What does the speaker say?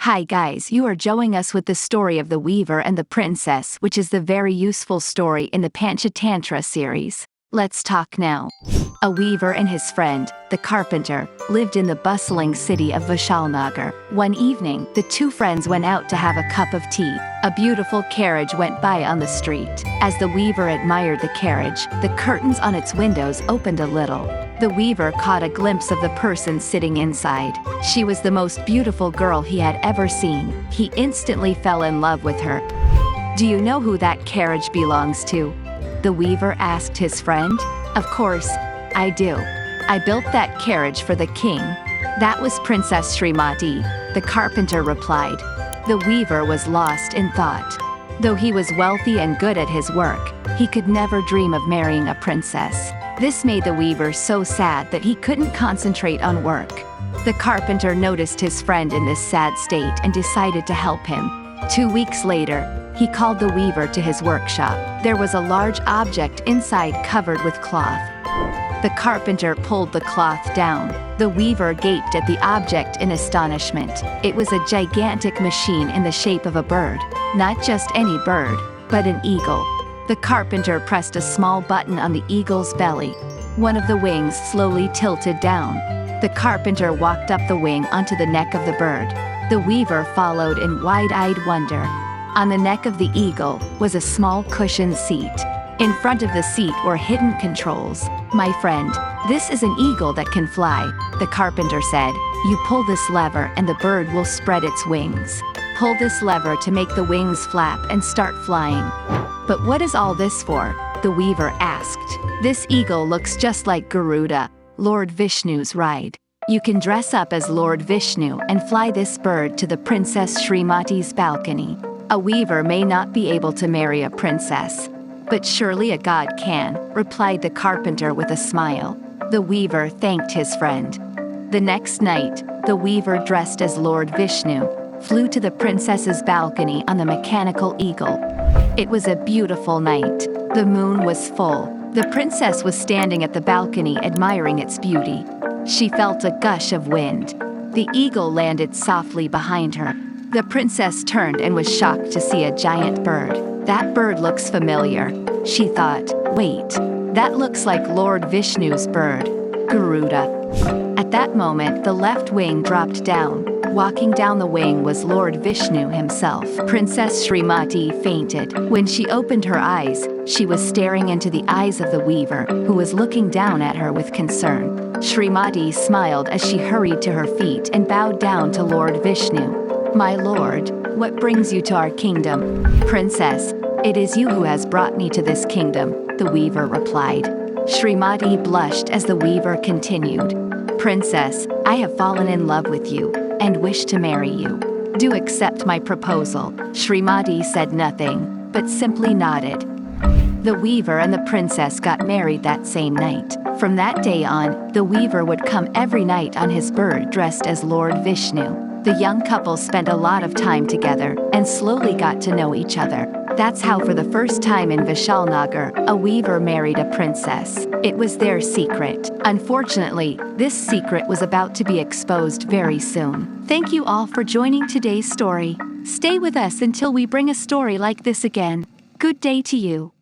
Hi guys, you are joining us with the story of the Weaver and the Princess, which is the very useful story in the Panchatantra series. Let's talk now. A weaver and his friend, the carpenter, lived in the bustling city of Vishalnagar. One evening, the two friends went out to have a cup of tea. A beautiful carriage went by on the street. As the weaver admired the carriage, the curtains on its windows opened a little. The weaver caught a glimpse of the person sitting inside. She was the most beautiful girl he had ever seen. He instantly fell in love with her. "Do you know who that carriage belongs to?" the weaver asked his friend. "Of course, I do. I built that carriage for the king." "That was Princess Srimati," the carpenter replied. The weaver was lost in thought. Though he was wealthy and good at his work, he could never dream of marrying a princess. This made the weaver so sad that he couldn't concentrate on work. The carpenter noticed his friend in this sad state and decided to help him. 2 weeks later, he called the weaver to his workshop. There was a large object inside covered with cloth. The carpenter pulled the cloth down. The weaver gaped at the object in astonishment. It was a gigantic machine in the shape of a bird. Not just any bird, but an eagle. The carpenter pressed a small button on the eagle's belly. One of the wings slowly tilted down. The carpenter walked up the wing onto the neck of the bird. The weaver followed in wide-eyed wonder. On the neck of the eagle was a small cushioned seat. In front of the seat were hidden controls. "My friend, this is an eagle that can fly," the carpenter said. "You pull this lever and the bird will spread its wings. Pull this lever to make the wings flap and start flying." "But what is all this for?" the weaver asked. "This eagle looks just like Garuda, Lord Vishnu's ride. You can dress up as Lord Vishnu and fly this bird to the Princess Srimati's balcony." "A weaver may not be able to marry a princess, but surely a god can," replied the carpenter with a smile. The weaver thanked his friend. The next night, the weaver dressed as Lord Vishnu flew to the princess's balcony on the mechanical eagle. It was a beautiful night. The moon was full. The princess was standing at the balcony admiring its beauty. She felt a gush of wind. The eagle landed softly behind her. The princess turned and was shocked to see a giant bird. "That bird looks familiar," she thought. "Wait, that looks like Lord Vishnu's bird, Garuda." At that moment, the left wing dropped down. Walking down the wing was Lord Vishnu himself. Princess Srimati fainted. When she opened her eyes, she was staring into the eyes of the weaver, who was looking down at her with concern. Srimati smiled as she hurried to her feet and bowed down to Lord Vishnu. "My lord, what brings you to our kingdom?" "Princess, it is you who has brought me to this kingdom," the weaver replied. Srimati blushed as the weaver continued. "Princess, I have fallen in love with you and wish to marry you. Do accept my proposal." Srimati said nothing, but simply nodded. The weaver and the princess got married that same night. From that day on, the weaver would come every night on his bird dressed as Lord Vishnu. The young couple spent a lot of time together and slowly got to know each other. That's how for the first time in Vishalnagar, a weaver married a princess. It was their secret. Unfortunately, this secret was about to be exposed very soon. Thank you all for joining today's story. Stay with us until we bring a story like this again. Good day to you.